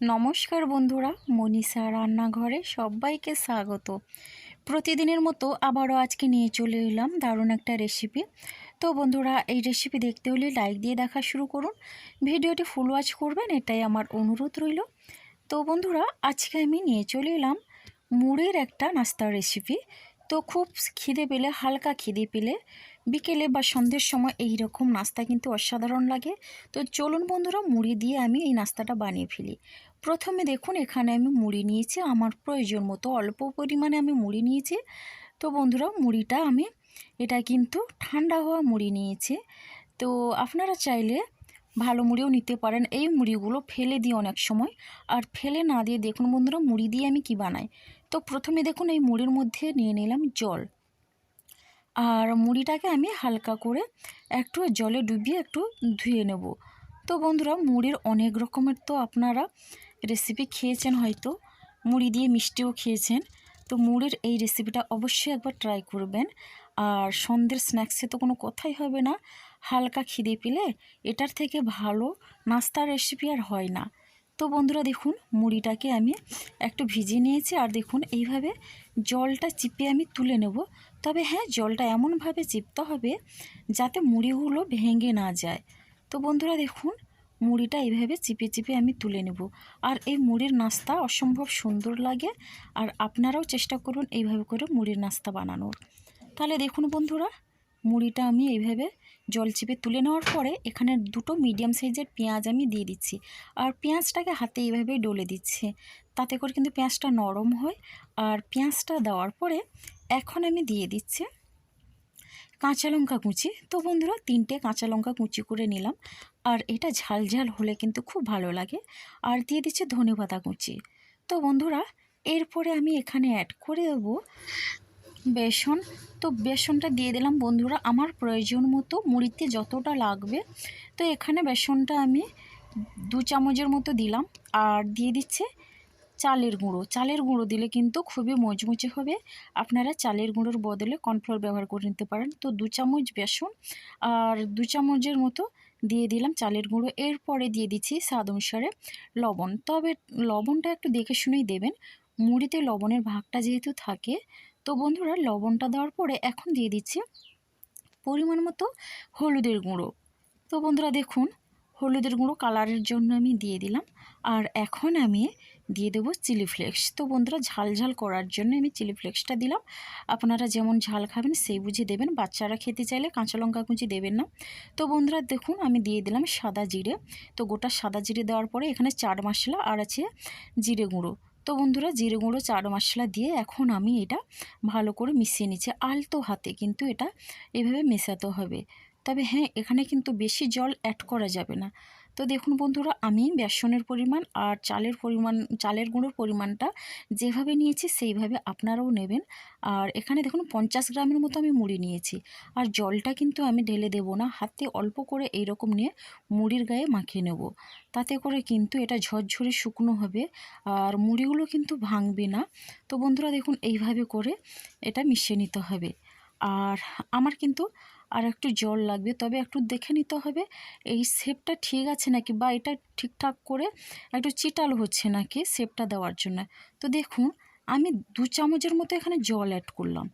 নমস্কার বন্ধুরা, মনীষা রান্নাঘরে সবাইকে স্বাগত। প্রতিদিনের মতো আবারও আজকে নিয়ে চলে এলাম দারুণ একটা রেসিপি। তো বন্ধুরা, এই রেসিপি দেখতে হলে লাইক দিয়ে দেখা শুরু করুন, ভিডিওটি ফুল ওয়াচ করবেন, এটাই আমার অনুরোধ রইল। তো বন্ধুরা, আজকে আমি নিয়ে চলে এলাম মুড়ির একটা নাস্তার রেসিপি। তো খুব খিদে পেলে, হালকা খিদে পেলে বিকেলে বা সন্ধ্যের সময় এই রকম নাস্তা কিন্তু অসাধারণ লাগে। তো চলুন বন্ধুরা, মুড়ি দিয়ে আমি এই নাস্তাটা বানিয়ে ফেলি। প্রথমে দেখুন, এখানে আমি মুড়ি নিয়েছি, আমার প্রয়োজন মতো অল্প পরিমাণে আমি মুড়ি নিয়েছি। তো বন্ধুরা, মুড়িটা আমি এটা কিন্তু ঠান্ডা হওয়া মুড়ি নিয়েছি। তো আপনারা চাইলে ভালো মুড়িও নিতে পারেন। এই মুড়িগুলো ফেলে দিই অনেক সময়, আর ফেলে না দিয়ে দেখুন বন্ধুরা, মুড়ি দিয়ে আমি কি বানাই। তো প্রথমে দেখুন, এই মুড়ির মধ্যে নিয়ে নিলাম জল, আর মুড়িটাকে আমি হালকা করে একটু জলে ডুবিয়ে একটু ধুয়ে নেব। তো বন্ধুরা, মুড়ির অনেক রকমের তো আপনারা রেসিপি খেয়েছেন, হয়তো মুড়ি দিয়ে মিষ্টিও খেয়েছেন। তো মুড়ির এই রেসিপিটা অবশ্যই একবার ট্রাই করবেন। আর সন্ধ্যের স্ন্যাক্সে তো কোনো কথাই হবে না, হালকা খিদে পেলে এটার থেকে ভালো নাস্তার রেসিপি আর হয় না। তো বন্ধুরা দেখুন, মুড়িটাকে আমি একটু ভিজিয়ে নিয়েছি, আর দেখুন এইভাবে জলটা চিপে আমি তুলে নেব। তবে হ্যাঁ, জলটা এমনভাবে চিপতে হবে যাতে মুড়িগুলো ভেঙে না যায়। তো বন্ধুরা দেখুন, মুড়িটা এইভাবে চিপে চিপে আমি তুলে নেব। আর এই মুড়ির নাস্তা অসম্ভব সুন্দর লাগে, আর আপনারাও চেষ্টা করুন এইভাবে করে মুড়ির নাস্তা বানানোর। তাহলে দেখুন বন্ধুরা, মুড়িটা আমি এইভাবে জল চিপে তুলে নেওয়ার পরে এখানে দুটো মিডিয়াম সাইজের পেঁয়াজ আমি দিয়ে দিচ্ছি, আর পেঁয়াজটাকে হাতে এইভাবে ডলে দিচ্ছি, তাতে করে কিন্তু পেঁয়াজটা নরম হয়। আর পেঁয়াজটা দেওয়ার পরে এখন আমি দিয়ে দিচ্ছি কাঁচা লঙ্কা কুচি। তো বন্ধুরা, 3টে কাঁচা লঙ্কা কুচি করে নিলাম, আর এটা ঝাল ঝাল হলে কিন্তু খুব ভালো লাগে। আর দিয়ে দিচ্ছি ধনেপাতা কুচি। তো বন্ধুরা, এরপরে আমি এখানে অ্যাড করে দেবো বেসন। তো বেসনটা দিয়ে দিলাম বন্ধুরা আমার প্রয়োজন মতো, মুড়িতে যতটা লাগবে। তো এখানে বেসনটা আমি 2 চামচের মতো দিলাম। আর দিয়ে দিচ্ছে চালের গুঁড়ো। চালের গুঁড়ো দিলে কিন্তু খুবই মচমচে হবে। আপনারা চালের গুঁড়োর বদলে কর্নফ্লোর ব্যবহার করে নিতে পারেন। তো 2 চামচ বেসন আর 2 চামচের মতো দিয়ে দিলাম চালের গুঁড়ো। এরপরে দিয়ে দিচ্ছি স্বাদ অনুসারে লবণ। তবে লবণটা একটু দেখে শুনেই দেবেন, মুড়িতে লবণের ভাগটা যেহেতু থাকে। তো বন্ধুরা, লবণটা দেওয়ার পরে এখন দিয়ে দিচ্ছি পরিমাণ মতো হলুদের গুঁড়ো। তো বন্ধুরা দেখুন, হলুদের গুঁড়ো কালারের জন্য আমি দিয়ে দিলাম। আর এখন আমি দিয়ে দেবো চিলি ফ্লেক্স। তো বন্ধুরা, ঝাল ঝাল করার জন্য আমি চিলি ফ্লেক্সটা দিলাম। আপনারা যেমন ঝাল খাবেন সেই বুঝে দেবেন, বাচ্চারা খেতে চাইলে কাঁচা লঙ্কা কুচি দেবেন না। তো বন্ধুরা দেখুন, আমি দিয়ে দিলাম সাদা জিরে। তো গোটা সাদা জিরে দেওয়ার পরে এখানে চাট মশলা আর আছে জিরে গুঁড়ো। তো বন্ধুরা, জিরে গুঁড়ো চাট মশলা দিয়ে এখন আমি এটা ভালো করে মিশিয়ে নিচ্ছি। আলতো হাতে কিন্তু এটা এভাবে মেশাতে হবে। তবে হ্যাঁ, এখানে কিন্তু বেশি জল অ্যাড করা যাবে না। তো দেখুন বন্ধুরা, আমি বেসনের পরিমাণ আর চালের গুঁড়োর পরিমাণটা যেভাবে নিয়েছি সেইভাবে আপনারাও নেবেন। আর এখানে দেখুন 50 গ্রামের মতো আমি মুড়ি নিয়েছি। আর জলটা কিন্তু আমি ঢেলে দেব না, হাতে অল্প করে এইরকম নিয়ে মুড়ির গায়ে মাখিয়ে নেব। তাতে করে কিন্তু এটা ঝরঝরে শুকনো হবে, আর মুড়িগুলো কিন্তু ভাঙবে না। তো বন্ধুরা দেখুন, এইভাবে করে এটা মিশিয়ে নিতে হবে। আর আমার কিন্তু আর একটু জল লাগবে, তবে একটু দেখে নিতে হবে এই শেপটা ঠিক আছে নাকি, বা এটা ঠিকঠাক করে একটু চিটালো হচ্ছে নাকি শেপটা দেওয়ার জন্য। তো দেখুন, আমি 2 চামচের মতো এখানে জল অ্যাড করলাম।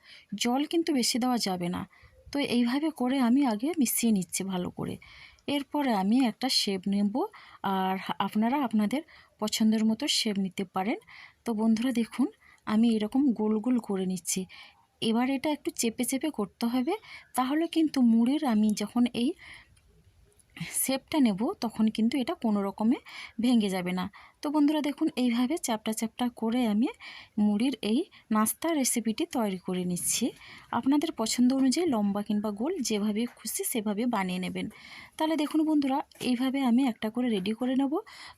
জল কিন্তু বেশি দেওয়া যাবে না। তো এইভাবে করে আমি আগে মিশিয়ে নিচ্ছি ভালো করে। এরপরে আমি একটা শেপ নেব, আর আপনারা আপনাদের পছন্দের মতো শেপ নিতে পারেন। তো বন্ধুরা দেখুন, আমি এরকম গোল গোল করে নিচ্ছি। এবার এটা একটু চেপে চেপে করতে হবে, তাহলে কিন্তু মুড়ির আমি যখন এই শেপটা নেব তখন কিন্তু এটা কোনো রকমে ভেঙে যাবে না। তো বন্ধুরা দেখুন, এইভাবে চ্যাপটা চ্যাপটা করে আমি মুড়ির এই নাস্তার রেসিপিটি তৈরি করে নিচ্ছি। আপনাদের পছন্দ অনুযায়ী লম্বা কিংবা গোল যেভাবে খুশি সেভাবে বানিয়ে নেবেন। তাহলে দেখুন বন্ধুরা, এইভাবে আমি একটা করে রেডি করে নেব।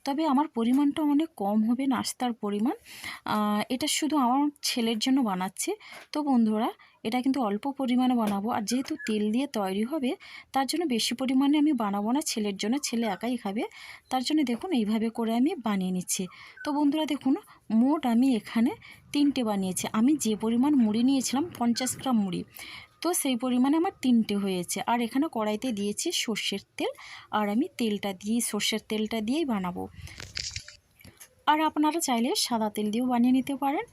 তবে আমার পরিমাণটা অনেক কম হবে নাস্তার পরিমাণ। এটা শুধু আমার ছেলের জন্য বানাচ্ছি। তো বন্ধুরা, এটা কিন্তু অল্প পরিমাণে বানাবো, আর যেহেতু তেল দিয়ে তৈরি হবে তার জন্য বেশি পরিমাণে আমি বানাবো না, ছেলের জন্য, ছেলে একাই খাবে। তার জন্য দেখুন এইভাবে করে আমি বানিয়ে নিচ্ছি। তো বন্ধুরা দেখুন, মোট আমি এখানে 3টে বানিয়েছি। আমি যে পরিমাণ মুড়ি নিয়েছিলাম 50 গ্রাম মুড়ি, তো সেই পরিমাণে আমার 3টে হয়েছে। আর এখানে কড়াইতে দিয়েছি সর্ষের তেল, আর আমি সর্ষের তেলটা দিয়েই বানাবো। আর আপনারা চাইলে সাদা তেল দিয়েও বানিয়ে নিতে পারেন।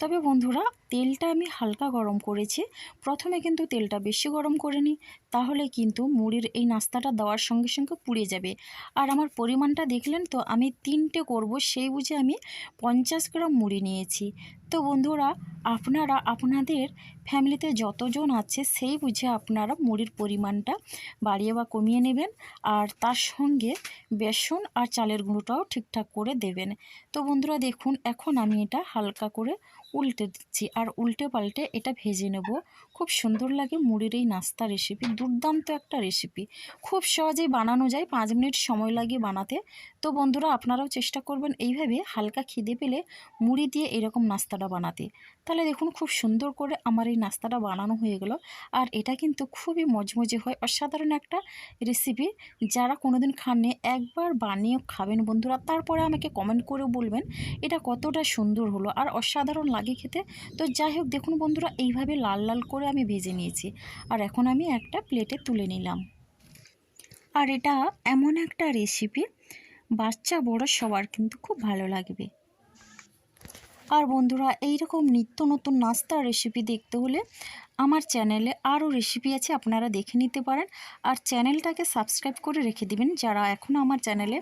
তবে বন্ধুরা তেলটা আমি হালকা গরম করেছি, প্রথমে কিন্তু তেলটা বেশি গরম করে নিই, তাহলে কিন্তু মুড়ির এই নাস্তাটা দেওয়ার সঙ্গে সঙ্গে পুড়ে যাবে। আর আমার পরিমাণটা দেখলেন তো, আমি 3টে করব সেই বুঝে আমি 50 গ্রাম মুড়ি নিয়েছি। তো বন্ধুরা আপনারা আপনাদের ফ্যামিলিতে যতজন আছে সেই বুঝে আপনারা মুড়ির পরিমাণটা বাড়িয়ে বা কমিয়ে নেবেন, আর তার সঙ্গে বেসন আর চালের গুঁড়োটাও ঠিকঠাক করে দেবেন। তো বন্ধুরা দেখুন, এখন আমি এটা হালকা করে উল্টে দিচ্ছি, আর উল্টে পাল্টে এটা ভেজে নেব। খুব সুন্দর লাগে মুড়ির এই নাস্তা রেসিপি, দুর্দান্ত একটা রেসিপি, খুব সহজেই বানানো যায়, 5 মিনিট সময় লাগে বানাতে। তো বন্ধুরা আপনারাও চেষ্টা করবেন এইভাবে হালকা খিদে পেলে মুড়ি দিয়ে এরকম নাস্তাটা বানাতে। তাহলে দেখুন খুব সুন্দর করে আমার এই নাস্তাটা বানানো হয়ে গেল। আর এটা কিন্তু খুবই মজমজে হয়, অসাধারণ একটা রেসিপি। যারা কোনোদিন খাননি একবার বানিয়ে খাবেন বন্ধুরা, তারপরে আমাকে কমেন্ট করে বলবেন এটা কতটা সুন্দর হলো আর অসাধারণ লাগে খেতে। তো যাই হোক দেখুন বন্ধুরা, এইভাবে লাল লাল করে আমি ভেজে নিয়েছি, আর এখন আমি একটা প্লেটে তুলে নিলাম। আর এটা এমন একটা রেসিপি, বাচ্চা বড় সবার কিন্তু খুব ভালো লাগবে। আর বন্ধুরা এইরকম নিত্য নতুন নাস্তার রেসিপি দেখতে হলে আমার চ্যানেলে আরও রেসিপি আছে, আপনারা দেখে নিতে পারেন। আর চ্যানেলটাকে সাবস্ক্রাইব করে রেখে দিবেন, যারা এখনও আমার চ্যানেলে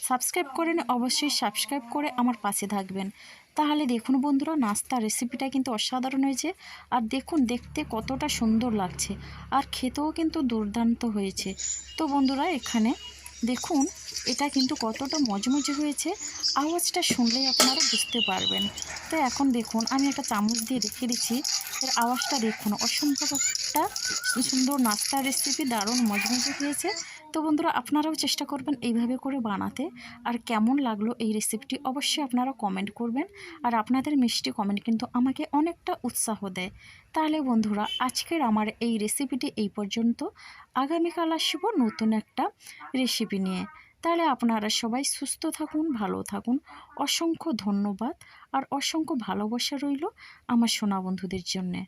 সাবস্ক্রাইব করেন অবশ্যই সাবস্ক্রাইব করে আমার পাশে থাকবেন। তাহলে দেখুন বন্ধুরা নাস্তার রেসিপিটা কিন্তু অসাধারণ হয়েছে, আর দেখুন দেখতে কতটা সুন্দর লাগছে, আর খেতেও কিন্তু দুর্দান্ত হয়েছে। তো বন্ধুরা এখানে দেখুন এটা কিন্তু কতটা মজমজে হয়েছে, আওয়াজটা শুনলেই আপনারা বুঝতে পারবেন। তো এখন দেখুন আমি একটা চামচ দিয়ে রেখে দিচ্ছি, এর আওয়াজটা দেখুন, অসম্ভব একটা সুন্দর নাস্তার রেসিপি, দারুণ মজমজে হয়েছে। তো বন্ধুরা আপনারাও চেষ্টা করবেন এইভাবে করে বানাতে। আর কেমন লাগলো এই রেসিপিটি অবশ্যই আপনারা কমেন্ট করবেন, আর আপনাদের মিষ্টি কমেন্ট কিন্তু আমাকে অনেকটা উৎসাহ দেয়। তাহলে বন্ধুরা আজকের আমার এই রেসিপিটি এই পর্যন্ত, আগামীকাল আসবো নতুন একটা রেসিপি নিয়ে। তাহলে আপনারা সবাই সুস্থ থাকুন, ভালো থাকুন। অসংখ্য ধন্যবাদ আর অসংখ্য ভালোবাসা রইল আমার সোনা বন্ধুদের জন্যে।